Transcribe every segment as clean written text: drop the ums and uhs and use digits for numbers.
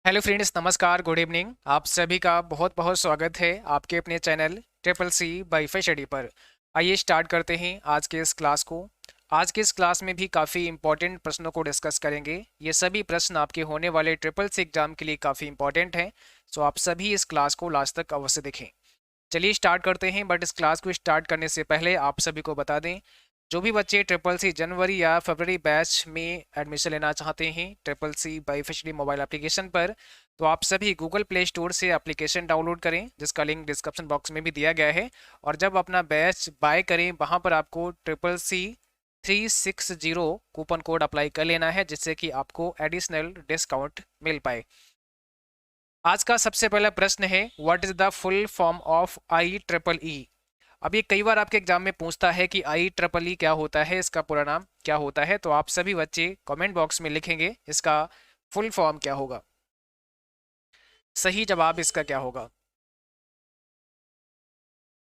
Hello friends, नमस्कार, good evening. आप सभी का बहुत बहुत स्वागत है आपके अपने channel triple C wifi study पर। आइए स्टार्ट करते हैं आज के इस क्लास को। आज के इस क्लास में भी काफ़ी इंपॉर्टेंट प्रश्नों को डिस्कस करेंगे। ये सभी प्रश्न आपके होने वाले ट्रिपल सी एग्जाम के लिए काफ़ी इंपॉर्टेंट हैं। सो आप सभी इस क्लास को लास्ट तक अवश्य देखें। चलिए स्टार्ट करते हैं, बट इस क्लास को स्टार्ट करने से पहले आप सभी को बता दें, जो भी बच्चे ट्रिपल सी जनवरी या फरवरी बैच में एडमिशन लेना चाहते हैं triple C wifi mobile application पर, तो आप सभी गूगल प्ले स्टोर से एप्लीकेशन डाउनलोड करें, जिसका लिंक डिस्क्रिप्शन बॉक्स में भी दिया गया है। और जब अपना बैच बाय करें, वहाँ पर आपको triple C 360 coupon code apply कर लेना है, जिससे कि आपको एडिशनल डिस्काउंट मिल पाए। आज का सबसे पहला प्रश्न है, what is the full form of I triple E. अब ये कई बार आपके एग्जाम में पूछता है कि आई ट्रिपल ई क्या होता है, इसका पूरा नाम क्या होता है। तो आप सभी बच्चे कमेंट बॉक्स में लिखेंगे इसका फुल फॉर्म क्या होगा, सही जवाब इसका क्या होगा।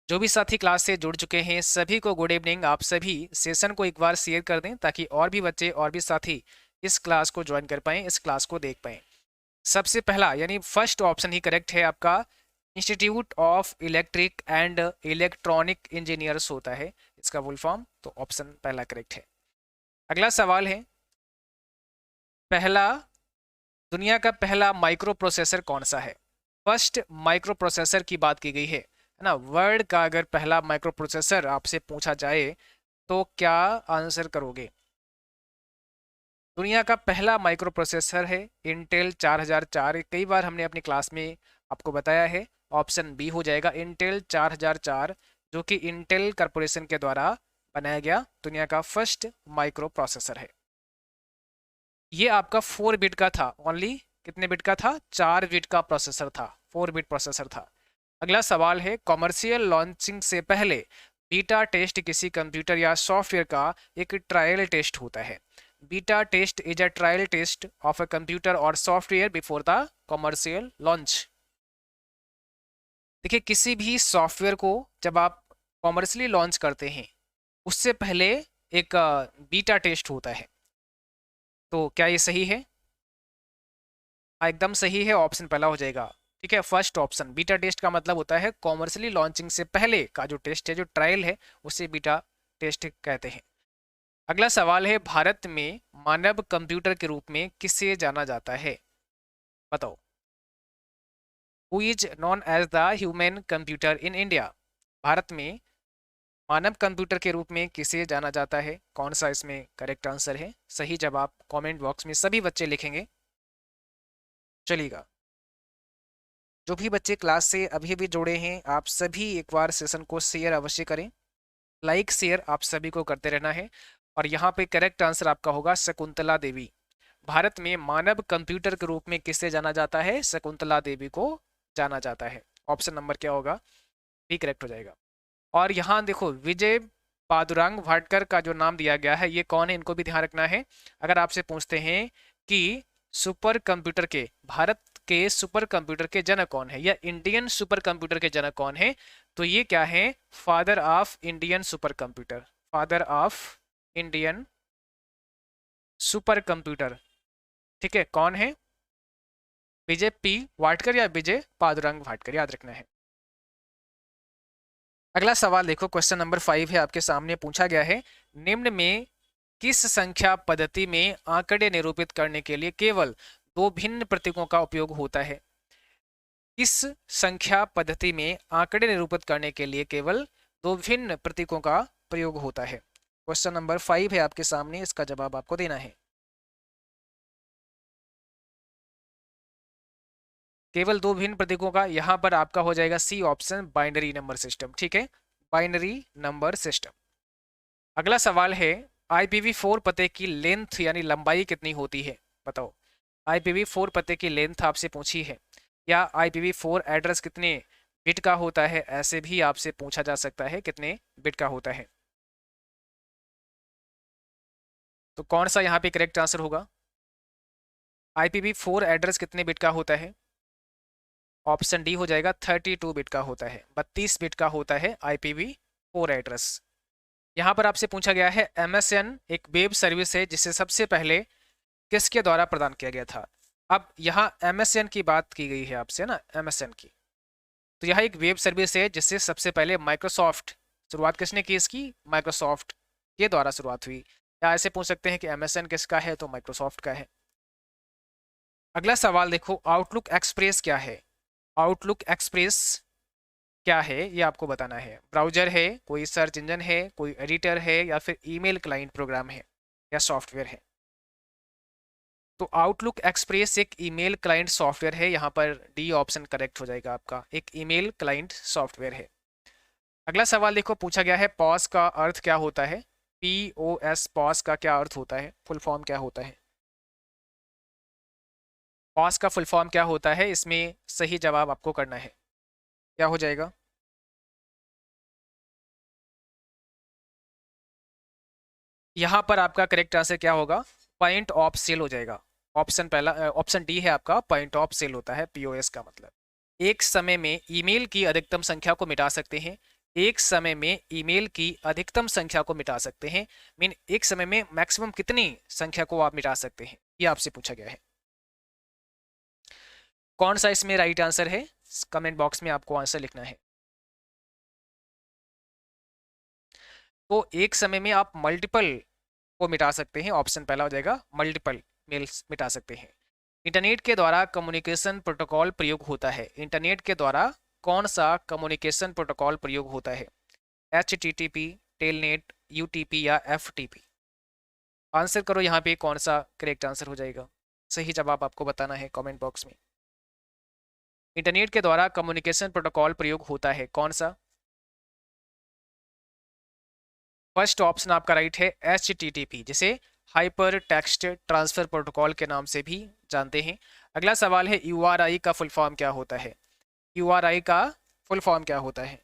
जो भी साथी क्लास से जुड़ चुके हैं सभी को गुड इवनिंग। आप सभी सेशन को एक बार शेयर कर दें, ताकि और भी बच्चे और भी साथी इस क्लास को ज्वाइन कर पाएं, इस क्लास को देख पाएं। सबसे पहला यानी फर्स्ट ऑप्शन ही करेक्ट है आपका। Institute of electric and electronic engineers होता है इसका फुल फॉर्म, तो ऑप्शन पहला करेक्ट है। अगला सवाल है, पहला दुनिया का पहला माइक्रो प्रोसेसर कौन सा है। फर्स्ट माइक्रो प्रोसेसर की बात की गई है ना। वर्ल्ड का अगर पहला माइक्रो प्रोसेसर आपसे पूछा जाए तो क्या आंसर करोगे। दुनिया का पहला माइक्रो प्रोसेसर है इंटेल 4004। कई बार हमने अपनी क्लास में आपको बताया है। ऑप्शन बी हो जाएगा इंटेल 4004, जो कि इंटेल कॉरपोरेशन के द्वारा बनाया गया दुनिया का फर्स्ट माइक्रो प्रोसेसर है। ये आपका 4 बिट का था, ओनली कितने बिट का था, 4 बिट का प्रोसेसर था, 4 बिट प्रोसेसर था। अगला सवाल है, कॉमर्शियल लॉन्चिंग से पहले बीटा टेस्ट किसी कंप्यूटर या सॉफ्टवेयर का एक ट्रायल टेस्ट होता है। Beta test is a trial test of a computer और software before the commercial launch. देखिए, किसी भी सॉफ्टवेयर को जब आप कॉमर्शियली लॉन्च करते हैं उससे पहले एक बीटा टेस्ट होता है। तो क्या ये सही है। हाँ, एकदम सही है, ऑप्शन पहला हो जाएगा। ठीक है, फर्स्ट ऑप्शन। बीटा टेस्ट का मतलब होता है कॉमर्शियली लॉन्चिंग से पहले का जो टेस्ट है, जो ट्रायल है, उसे बीटा टेस्ट कहते हैं। अगला सवाल है, भारत में मानव कंप्यूटर के रूप में किसे जाना जाता है, बताओ। Who is known as the human computer in India. Bharat में मानव कंप्यूटर के रूप में किसे जाना जाता है, कौन सा इसमें करेक्ट आंसर है। सही जवाब कमेंट बॉक्स में सभी बच्चे लिखेंगे, चलेगा। जो भी बच्चे क्लास से अभी भी जुड़े हैं, आप सभी एक बार सेशन को शेयर अवश्य करें। लाइक शेयर आप सभी को करते रहना है। और यहाँ पे करेक्ट आंसर आपका होगा शकुंतला देवी। भारत में मानव कंप्यूटर के रूप में किसे जाना जाता है, शकुंतला देवी को जाना जाता है। ऑप्शन नंबर क्या होगा, भी करेक्ट हो जाएगा। और यहाँ देखो, विजय पादुरंग भाटकर का जो नाम दिया गया है, ये कौन है, इनको भी ध्यान रखना है। अगर आपसे पूछते हैं कि सुपर कंप्यूटर के, भारत के सुपर कंप्यूटर के जनक कौन है, या इंडियन सुपर कंप्यूटर के जनक कौन है, तो ये क्या है, father of Indian super computer, father of Indian super computer. ठीक है, कौन है, विजय पी वाटकर या विजय पादुरंग भाटकर, याद रखना है। अगला सवाल देखो, क्वेश्चन नंबर 5 है आपके सामने, पूछा गया है, निम्न में किस संख्या पद्धति में आंकड़े निरूपित करने के लिए केवल दो भिन्न प्रतीकों का उपयोग होता है। किस संख्या पद्धति में आंकड़े निरूपित करने के लिए केवल दो भिन्न प्रतीकों का प्रयोग होता है। क्वेश्चन नंबर 5 है आपके सामने, इसका जवाब आपको देना है। केवल दो भिन्न प्रतीकों का, यहां पर आपका हो जाएगा C option, binary number system. ठीक है, बाइनरी नंबर सिस्टम। अगला सवाल है, IPv4 पते की लेंथ यानी लंबाई कितनी होती है, बताओ। IPv4 पते की लेंथ आपसे पूछी है, या IPv4 एड्रेस कितने बिट का होता है, ऐसे भी आपसे पूछा जा सकता है, कितने बिट का होता है। तो कौन सा यहाँ पे करेक्ट आंसर होगा। IPv4 एड्रेस कितने बिट का होता है, ऑप्शन डी हो जाएगा, 32 बिट का होता है, 32 बिट का होता है IPv4 एड्रेस। यहाँ पर आपसे पूछा गया है, MSN एक वेब सर्विस है जिसे सबसे पहले किसके द्वारा प्रदान किया गया था। अब यहाँ MSN की बात की गई है आपसे ना, MSN की। तो यह एक वेब सर्विस है जिससे सबसे पहले माइक्रोसॉफ्ट, शुरुआत किसने की इसकी? माइक्रोसॉफ्ट के द्वारा शुरुआत हुई। या ऐसे पूछ सकते हैं कि MSN किसका है, तो माइक्रोसॉफ्ट का है। अगला सवाल देखो, आउटलुक एक्सप्रेस क्या है? आउटलुक एक्सप्रेस क्या है ये आपको बताना है। ब्राउजर है, कोई सर्च इंजन है, कोई एडिटर है, या फिर ईमेल क्लाइंट प्रोग्राम है या सॉफ्टवेयर है? तो आउटलुक एक्सप्रेस एक ईमेल क्लाइंट सॉफ्टवेयर है। यहाँ पर डी ऑप्शन करेक्ट हो जाएगा आपका, एक ईमेल क्लाइंट सॉफ्टवेयर है। अगला सवाल देखो, पूछा गया है पॉज का अर्थ क्या होता है? POS, पॉज का क्या अर्थ होता है, फुल फॉर्म क्या होता है? पॉज का फुल फॉर्म क्या होता है, इसमें सही जवाब आपको करना है। क्या हो जाएगा? यहाँ पर आपका करेक्ट आंसर क्या होगा? पॉइंट ऑफ सेल हो जाएगा। ऑप्शन पहला, ऑप्शन डी है आपका, पॉइंट ऑफ सेल होता है POS का मतलब। एक समय में ईमेल की अधिकतम संख्या को मिटा सकते हैं। एक समय में ईमेल की अधिकतम संख्या को मिटा सकते हैं, मीन एक समय में मैक्सिमम कितनी संख्या को आप मिटा सकते हैं, ये आपसे पूछा गया है। कौन सा इसमें राइट आंसर है? कमेंट बॉक्स में आपको आंसर लिखना है। तो एक समय में आप मल्टीपल को मिटा सकते हैं, ऑप्शन पहला हो जाएगा, मल्टीपल मेल्स मिटा सकते हैं। इंटरनेट के द्वारा कम्युनिकेशन प्रोटोकॉल प्रयोग होता है। इंटरनेट के द्वारा कौन सा कम्युनिकेशन प्रोटोकॉल प्रयोग होता है? HTTP, टेलनेट, UTP या FTP? आंसर करो यहाँ पे, कौन सा करेक्ट आंसर हो जाएगा? सही जवाब आपको बताना है कमेंट बॉक्स में। इंटरनेट के द्वारा कम्युनिकेशन प्रोटोकॉल प्रयोग होता है, कौन सा? फर्स्ट ऑप्शन आपका राइट है, HTTP, जिसे हाइपर टेक्स्ट ट्रांसफर प्रोटोकॉल के नाम से भी जानते हैं। अगला सवाल है, URI का फुल फॉर्म क्या होता है? URI का फुल फॉर्म क्या होता है?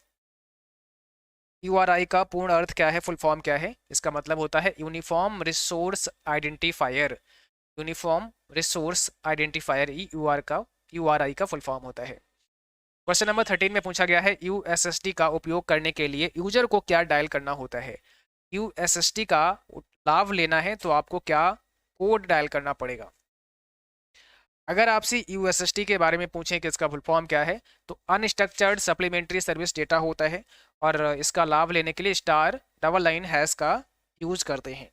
URI का पूर्ण अर्थ क्या है, फुल फॉर्म क्या है? इसका मतलब होता है uniform resource identifier. Uniform resource identifier ही URI का फुल फॉर्म होता है। क्वेश्चन नंबर 13 में पूछा गया है, USSD का उपयोग करने के लिए यूजर को क्या डायल करना होता है? USSD का लाभ लेना है तो आपको क्या कोड डायल करना पड़ेगा? अगर आपसे USSD के बारे में पूछें कि इसका फुल फॉर्म क्या है, तो अनस्ट्रक्चर्ड सप्लीमेंट्री सर्विस डेटा होता है, और इसका लाभ लेने के लिए *## का यूज करते हैं।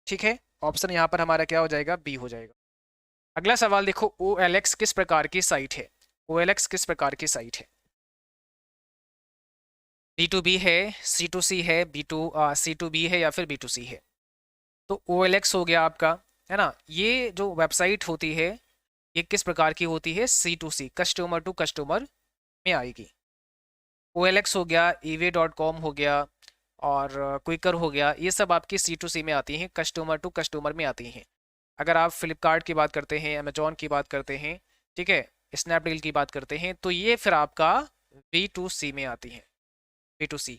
ठीक है, ऑप्शन यहाँ पर हमारा क्या हो जाएगा? बी हो जाएगा। अगला सवाल देखो, OLX किस प्रकार की साइट है? OLX किस प्रकार की साइट है? B2B है, C2C है, C2B है, या फिर B2C है? तो OLX हो गया आपका, है ना। ये जो वेबसाइट होती है, ये किस प्रकार की होती है? C2C, कस्टमर टू कस्टमर में आएगी। OLX हो गया, eWay.com हो गया, और क्विकर हो गया, ये सब आपकी C2C में आती हैं, कस्टमर टू कस्टमर में आती हैं। अगर आप फ्लिपकार्ट की बात करते हैं, अमेजोन की बात करते हैं, ठीक है, स्नैपडील की बात करते हैं, तो ये फिर आपका B2C में आती हैं, B2C।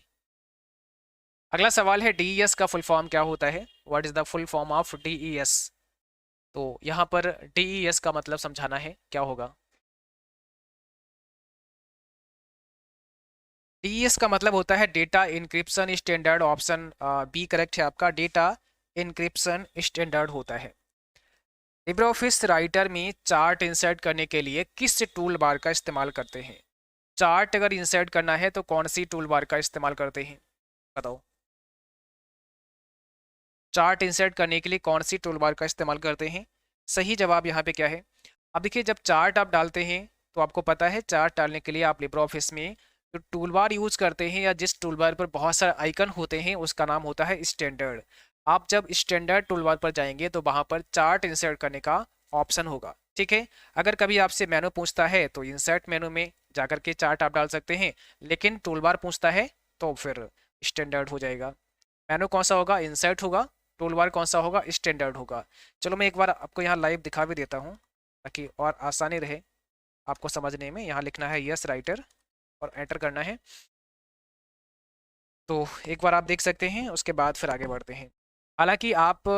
अगला सवाल है, DES का फुल फॉर्म क्या होता है? What is the full form of DES? तो यहाँ पर DES का मतलब समझाना है, क्या होगा? DES का मतलब होता है data encryption standard. Option B correct है आपका, डेटा इंक्रिप्शन स्टैंडर्ड होता है। लिब्रे ऑफिस राइटर में चार्ट इंसर्ट करने के लिए किस टूल बार का इस्तेमाल करते हैं? चार्ट अगर इंसर्ट करना है तो कौन सी टूल बार का इस्तेमाल करते हैं, बताओ। चार्ट इंसर्ट करने के लिए कौन सी टूल बार का इस्तेमाल करते हैं? सही जवाब यहाँ पे क्या है? अब देखिए, जब चार्ट आप डालते हैं तो आपको पता है, चार्ट डालने के लिए आप लिब्रे ऑफिस में जो टूल बार यूज करते हैं, या जिस टूल बार पर बहुत सारे आइकन होते हैं, उसका नाम होता है स्टैंडर्ड। आप जब स्टैंडर्ड टूल बार पर जाएंगे तो वहाँ पर चार्ट इंसर्ट करने का ऑप्शन होगा। ठीक है, अगर कभी आपसे मेनू पूछता है तो इंसर्ट मेनू में जाकर के चार्ट आप डाल सकते हैं, लेकिन टूल बार पूछता है तो फिर स्टैंडर्ड हो जाएगा। मेनू कौन सा होगा? इंसर्ट होगा। टूल बार कौन सा होगा? स्टैंडर्ड होगा। चलो मैं एक बार आपको यहाँ लाइव दिखा भी देता हूँ, ताकि और आसानी रहे आपको समझने में। यहाँ लिखना है यस राइटर और एंटर करना है, तो एक बार आप देख सकते हैं, उसके बाद फिर आगे बढ़ते हैं। हालांकि आप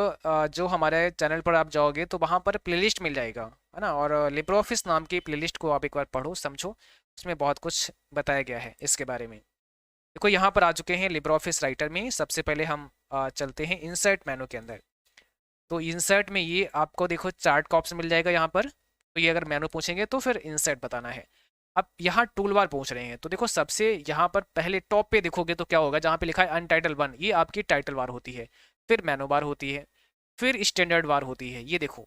जो हमारे चैनल पर आप जाओगे तो वहाँ पर प्लेलिस्ट मिल जाएगा, है ना, और लिब्रे ऑफिस नाम की प्लेलिस्ट को आप एक बार पढ़ो, समझो, उसमें बहुत कुछ बताया गया है इसके बारे में। देखो, यहाँ पर आ चुके हैं लिब्रे ऑफिस राइटर में। सबसे पहले हम चलते हैं इंसर्ट मेनू के अंदर। तो इंसर्ट में ये आपको देखो चार्ट का ऑप्शन मिल जाएगा यहाँ पर, तो ये अगर मेनू पूछेंगे तो फिर इंसर्ट बताना है। अब यहाँ टूल बार पूछ रहे हैं, तो देखो सबसे यहाँ पर पहले टॉप पे देखोगे तो क्या होगा, जहाँ पे लिखा है अनटाइटल 1, ये आपकी टाइटल बार होती है। फिर मेनू बार होती है, फिर स्टैंडर्ड बार होती है। ये देखो,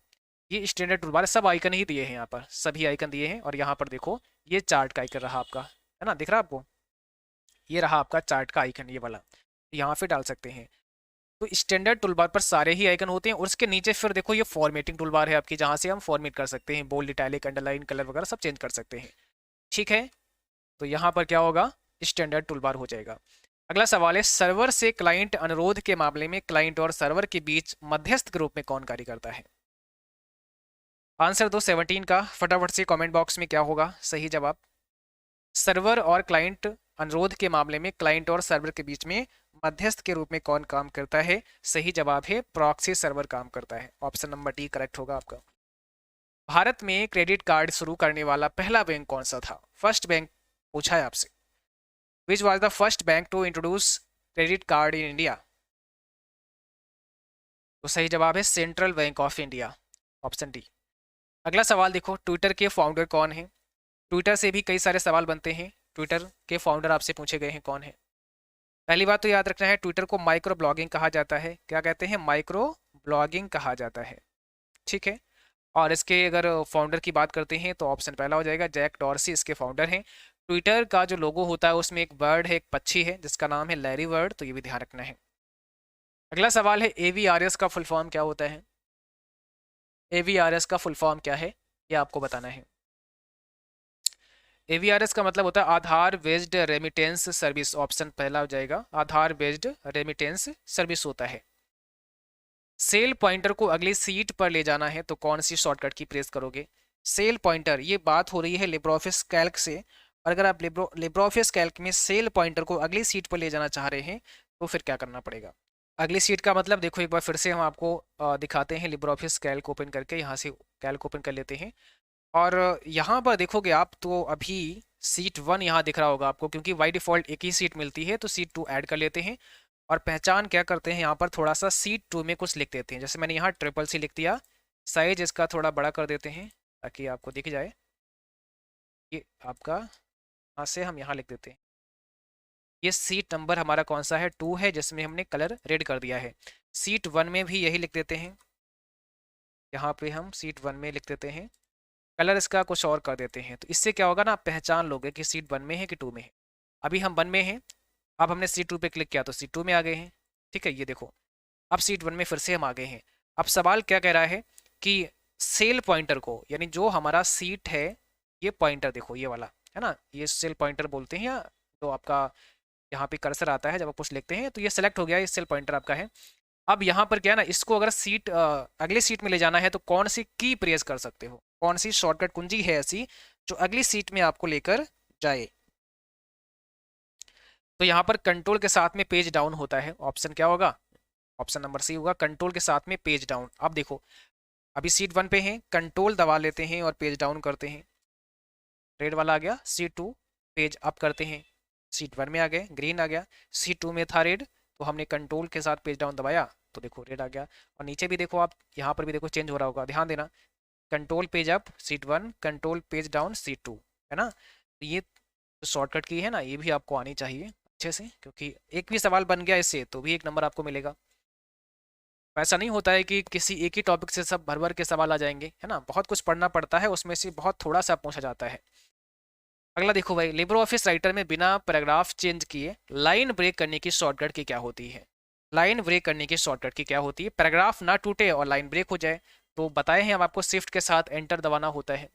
ये स्टैंडर्ड टूल बार, सब आइकन ही दिए हैं यहाँ पर, सभी आइकन दिए हैं। और यहाँ पर देखो ये चार्ट का आइकन रहा आपका, है ना, दिख रहा है आपको, ये रहा आपका चार्ट का आइकन, ये वाला, यहाँ पे डाल सकते हैं। तो स्टैंडर्ड टूल बार पर सारे ही आइकन होते हैं, और उसके नीचे फिर देखो ये फॉर्मेटिंग टूल बार है आपकी, जहाँ से हम फॉर्मेट कर सकते हैं, बोल्ड, इटैलिक, अंडरलाइन, कलर वगैरह सब चेंज कर सकते हैं। ठीक है, तो यहाँ पर क्या होगा, स्टैंडर्ड टूल बार हो जाएगा। अगला सवाल है, सर्वर से क्लाइंट अनुरोध के मामले में क्लाइंट और सर्वर के बीच मध्यस्थ के रूप में कौन कार्य करता है? आंसर दो 17 का फटाफट से कमेंट बॉक्स में, क्या होगा सही जवाब? सर्वर और क्लाइंट अनुरोध के मामले में क्लाइंट और सर्वर के बीच में मध्यस्थ के रूप में कौन काम करता है? सही जवाब है प्रॉक्सी सर्वर काम करता है। ऑप्शन नंबर डी करेक्ट होगा आपका। भारत में क्रेडिट कार्ड शुरू करने वाला पहला बैंक कौन सा था? फर्स्ट बैंक पूछा है आपसे। Which was the first bank to introduce credit card in India? तो सही जवाब है Central Bank of India, option D. अगला सवाल देखो, ट्विटर के फाउंडर कौन है? ट्विटर से भी कई सारे सवाल बनते हैं, ट्विटर के फाउंडर आपसे पूछे गए हैं कौन है? पहली बात तो याद रखना है, ट्विटर को माइक्रो ब्लॉगिंग कहा जाता है। क्या कहते हैं? माइक्रो ब्लॉगिंग कहा जाता है। ठीक है, और इसके अगर फाउंडर की बात करते हैं तो ऑप्शन पहला हो जाएगा, जैक डॉर्सी इसके फाउंडर हैं। ट्विटर का जो लोगो होता है उसमें एक बर्ड है, एक पक्षी है जिसका नाम है लैरी बर्ड, तो ये भी ध्यान रखना है। अगला सवाल है, एवीआरएस का फुल फॉर्म क्या होता है? एवीआरएस का फुल फॉर्म क्या है, ये आपको बताना है। एवीआरएस का मतलब होता है आधार बेस्ड रेमिटेंस सर्विस, ऑप्शन पहला हो जाएगा, आधार बेस्ड रेमिटेंस सर्विस होता है। सेल पॉइंटर को अगली सीट पर ले जाना है तो कौन सी शॉर्टकट की प्रेस करोगे? सेल पॉइंटर, ये बात हो रही है लिब्रोऑफिस कैल्क से, और अगर आप लिब्रोऑफिस कैल्क में सेल पॉइंटर को अगली सीट पर ले जाना चाह रहे हैं तो फिर क्या करना पड़ेगा? अगली सीट का मतलब देखो, एक बार फिर से हम आपको दिखाते हैं, लिब्रोऑफिस कैल्क ओपन करके, यहाँ से कैल्क ओपन कर लेते हैं। और यहाँ पर देखोगे आप तो अभी सीट 1 यहाँ दिख रहा होगा आपको, क्योंकि बाई डिफ़ॉल्ट एक ही सीट मिलती है, तो सीट 2 ऐड कर लेते हैं। और पहचान क्या करते हैं, यहाँ पर थोड़ा सा सीट 2 में कुछ लिख देते हैं, जैसे मैंने यहाँ CCC लिख दिया। साइज इसका थोड़ा बड़ा कर देते हैं ताकि आपको दिख जाए। ये आपका यहाँ से हम यहाँ लिख देते हैं, ये सीट नंबर हमारा कौन सा है? 2 है, जिसमें हमने कलर रेड कर दिया है। सीट 1 में भी यही लिख देते हैं, यहाँ पे हम सीट 1 में लिख देते हैं, कलर इसका कुछ और कर देते हैं। तो इससे क्या होगा ना, आप पहचान लोगे कि सीट 1 में है कि 2 में है। अभी हम 1 में हैं, अब हमने सीट 2 पे क्लिक किया तो सीट 2 में आ गए हैं। ठीक है, ये देखो अब सीट 1 में फिर से हम आ गए हैं। अब सवाल क्या कह रहा है कि सेल पॉइंटर को, यानी जो हमारा सीट है, ये पॉइंटर देखो ये वाला है ना, ये सेल पॉइंटर बोलते हैं, या तो आपका यहाँ पे कर्सर आता है जब आप कुछ लिखते हैं, तो ये सेलेक्ट हो गया, ये सेल पॉइंटर आपका है। अब यहाँ पर क्या है ना, इसको अगर सीट अगली सीट में ले जाना है तो कौन सी की प्रेस कर सकते हो, कौन सी शॉर्टकट कुंजी है ऐसी जो अगली सीट में आपको लेकर जाए? तो यहाँ पर कंट्रोल के साथ में पेज डाउन होता है, ऑप्शन क्या होगा? ऑप्शन नंबर सी होगा, कंट्रोल के साथ में पेज डाउन। अब देखो अभी सीट 1 पे हैं, कंट्रोल दबा लेते हैं और पेज डाउन करते हैं, रेड वाला आ गया। सीट 2 पेज अप करते हैं, सीट 1 में आ गए, ग्रीन आ गया। सीट 2 में था रेड, तो हमने कंट्रोल के साथ पेज डाउन दबाया तो देखो रेड आ गया। और नीचे भी देखो आप, यहाँ पर भी देखो चेंज हो रहा होगा, ध्यान देना। Control page up seat 1, control page down seat 2, है ना। तो ये शॉर्टकट की है ना, ये भी आपको आनी चाहिए अच्छे से, क्योंकि एक भी सवाल बन गया इससे तो भी 1 नंबर आपको मिलेगा। ऐसा नहीं होता है कि किसी एक ही टॉपिक से सब भर भर के सवाल आ जाएंगे, है ना, बहुत कुछ पढ़ना पड़ता है, उसमें से बहुत थोड़ा सा पूछा जाता है। अगला देखो भाई, लिब्रो ऑफिस राइटर में बिना पैराग्राफ चेंज किए लाइन ब्रेक करने की शॉर्टकट की क्या होती है? लाइन ब्रेक करने की शॉर्टकट की क्या होती है? पैराग्राफ ना टूटे और लाइन ब्रेक हो जाए, तो बताए हैं हम आपको, शिफ्ट के साथ एंटर दबाना होता है।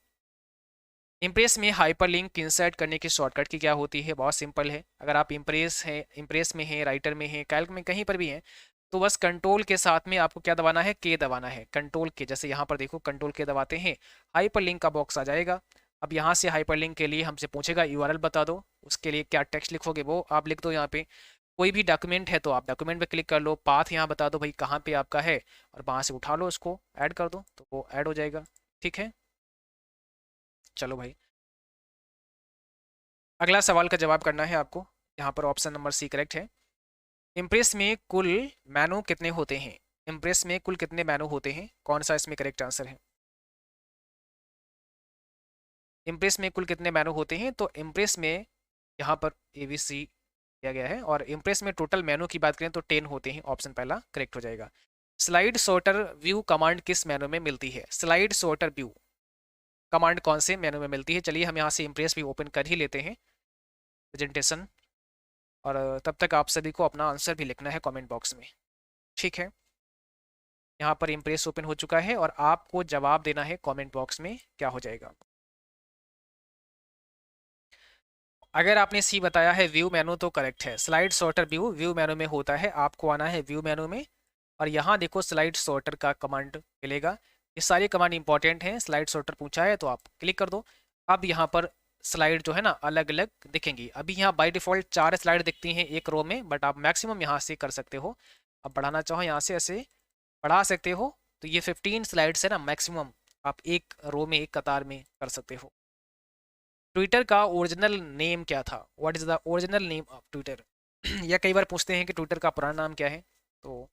इम्प्रेस में हाइपरलिंक इंसर्ट करने की शॉर्टकट की क्या होती है? बहुत सिंपल है, अगर आप इम्प्रेस में हैं, राइटर में हैं, कैल्क में कहीं पर भी हैं, तो बस कंट्रोल के साथ में आपको क्या दबाना है? के दबाना है, कंट्रोल के, जैसे यहाँ पर देखो कंट्रोल के दबाते हैं, हाइपरलिंक का बॉक्स आ जाएगा। अब यहाँ से हाइपरलिंक के लिए हमसे पूछेगा यूआरएल बता दो, उसके लिए क्या टेक्स्ट लिखोगे वो आप लिख दो। यहाँ पे कोई भी डॉक्यूमेंट है तो आप डॉक्यूमेंट पे क्लिक कर लो, पाथ यहाँ बता दो भाई कहाँ पे आपका है, और वहाँ से उठा लो, उसको ऐड कर दो तो वो ऐड हो जाएगा। ठीक है, चलो भाई अगला सवाल का जवाब करना है आपको। यहाँ पर ऑप्शन नंबर सी करेक्ट है। इम्प्रेस में कुल मेनू कितने होते हैं? इम्प्रेस में कुल कितने मेनू होते हैं? कौन सा इसमें करेक्ट आंसर है? इम्प्रेस में कुल कितने मेनू होते हैं, तो इम्प्रेस में यहाँ पर ABC दिया गया है, और इम्प्रेस में टोटल मेनू की बात करें तो 10 होते हैं, ऑप्शन पहला करेक्ट हो जाएगा। स्लाइड सॉर्टर व्यू कमांड किस मेनू में मिलती है, स्लाइड सॉर्टर व्यू कमांड कौन से मेनू में मिलती है। चलिए हम यहाँ से इम्प्रेस भी ओपन कर ही लेते हैं, प्रेजेंटेशन, और तब तक आप सभी को अपना आंसर भी लिखना है कमेंट बॉक्स में, ठीक है। यहाँ पर इम्प्रेस ओपन हो चुका है और आपको जवाब देना है कमेंट बॉक्स में क्या हो जाएगा। अगर आपने सी बताया है व्यू मेनू तो करेक्ट है, स्लाइड सॉर्टर व्यू व्यू मेनू में होता है, आपको आना है व्यू मेनू में, और यहाँ देखो स्लाइड सॉर्टर का कमांड मिलेगा। ये सारी कमांड इंपॉर्टेंट हैं, स्लाइड सॉर्टर पूछा है तो आप क्लिक कर दो। अब यहाँ पर स्लाइड जो है ना अलग अलग दिखेंगी। अभी यहाँ बाय डिफॉल्ट 4 स्लाइड दिखती हैं एक रो में, बट आप मैक्सिमम यहाँ से कर सकते हो। अब बढ़ाना चाहो यहाँ से ऐसे बढ़ा सकते हो, तो ये 15 स्लाइड्स है ना मैक्सिमम, आप एक रो में एक कतार में कर सकते हो। ट्विटर का ओरिजिनल नेम क्या था, what is the original name of Twitter. या कई बार पूछते हैं कि ट्विटर का पुराना नाम क्या है, तो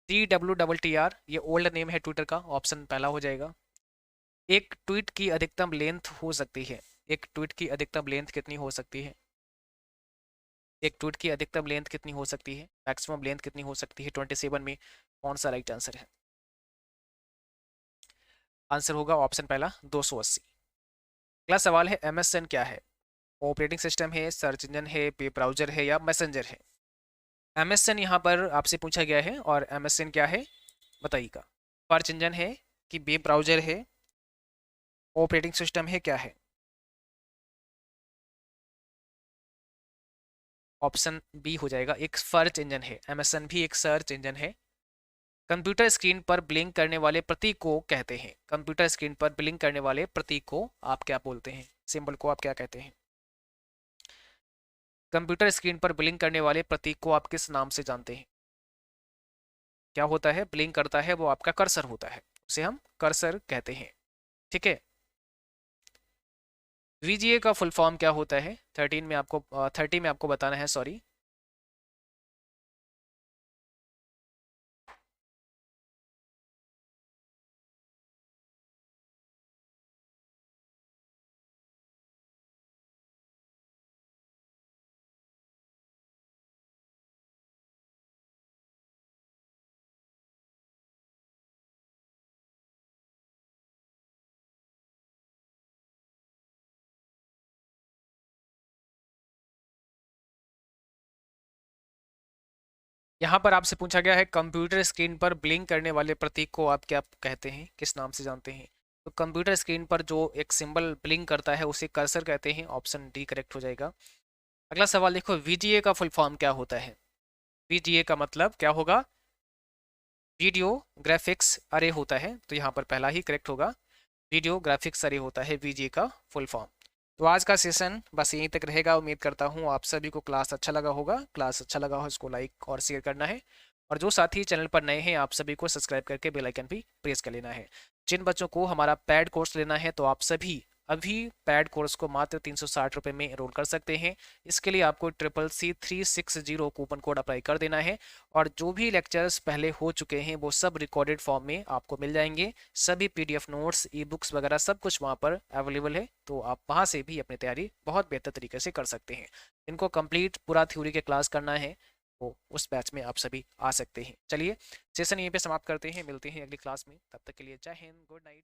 TWTTR ये ओल्ड नेम है ट्विटर का, ऑप्शन पहला हो जाएगा। एक ट्वीट की अधिकतम लेंथ हो सकती है, एक ट्वीट की अधिकतम लेंथ कितनी हो सकती है, एक ट्वीट की अधिकतम लेंथ कितनी हो सकती है, मैक्सिमम लेंथ कितनी हो सकती है 27 में, कौन सा राइट आंसर है। आंसर होगा ऑप्शन पहला 280। अगला सवाल है MSN क्या है, ऑपरेटिंग सिस्टम है, सर्च इंजन है, वेब ब्राउजर है, या मैसेंजर है। MSN यहाँ पर आपसे पूछा गया है, और MSN क्या है बताइएगा। सर्च इंजन है कि वेब ब्राउजर है, ऑपरेटिंग सिस्टम है, क्या है। ऑप्शन बी हो जाएगा, एक सर्च इंजन है, MSN भी एक सर्च इंजन है। कंप्यूटर स्क्रीन पर ब्लिंक करने वाले प्रतीक को कहते हैं, कंप्यूटर स्क्रीन पर ब्लिंक करने वाले प्रतीक को आप क्या बोलते हैं, सिंबल को आप क्या कहते हैं। कंप्यूटर स्क्रीन पर ब्लिंक करने वाले प्रतीक को आप किस नाम से जानते हैं। क्या होता है, ब्लिंक करता है, वो आपका कर्सर होता है, उसे हम कर्सर कहते हैं, ठीक है। VGA का फुल फॉर्म क्या होता है, 30 में आपको बताना है, सॉरी। यहाँ पर आपसे पूछा गया है कंप्यूटर स्क्रीन पर ब्लिंक करने वाले प्रतीक को आप क्या कहते हैं, किस नाम से जानते हैं। तो कंप्यूटर स्क्रीन पर जो एक सिंबल ब्लिंक करता है उसे कर्सर कहते हैं, ऑप्शन डी करेक्ट हो जाएगा। अगला सवाल देखो, VGA का फुल फॉर्म क्या होता है। VGA का मतलब क्या होगा, वीडियो ग्राफिक्स अरे होता है, तो यहाँ पर पहला ही करेक्ट होगा, वीडियो ग्राफिक्स अरे होता है VGA का फुल फॉर्म। तो आज का सेशन बस यहीं तक रहेगा, उम्मीद करता हूँ आप सभी को क्लास अच्छा लगा होगा। क्लास अच्छा लगा हो इसको लाइक और शेयर करना है, और जो साथी चैनल पर नए हैं आप सभी को सब्सक्राइब करके बेल आइकन भी प्रेस कर लेना है। जिन बच्चों को हमारा पैड कोर्स लेना है तो आप सभी अभी पैड कोर्स को मात्र 360 रुपये में एनरोल कर सकते हैं। इसके लिए आपको CCC360 कूपन कोड अप्लाई कर देना है, और जो भी लेक्चर्स पहले हो चुके हैं वो सब रिकॉर्डेड फॉर्म में आपको मिल जाएंगे। सभी PDF नोट्स, ई-बुक्स वगैरह सब कुछ वहाँ पर अवेलेबल है, तो आप वहाँ से भी अपनी तैयारी बहुत बेहतर तरीके से कर सकते हैं। इनको कंप्लीट पूरा थ्योरी के क्लास करना है तो उस बैच में आप सभी आ सकते हैं। चलिए सेशन यहीं पे समाप्त करते हैं, मिलते हैं अगली क्लास में, तब तक के लिए जय हिंद, गुड नाइट।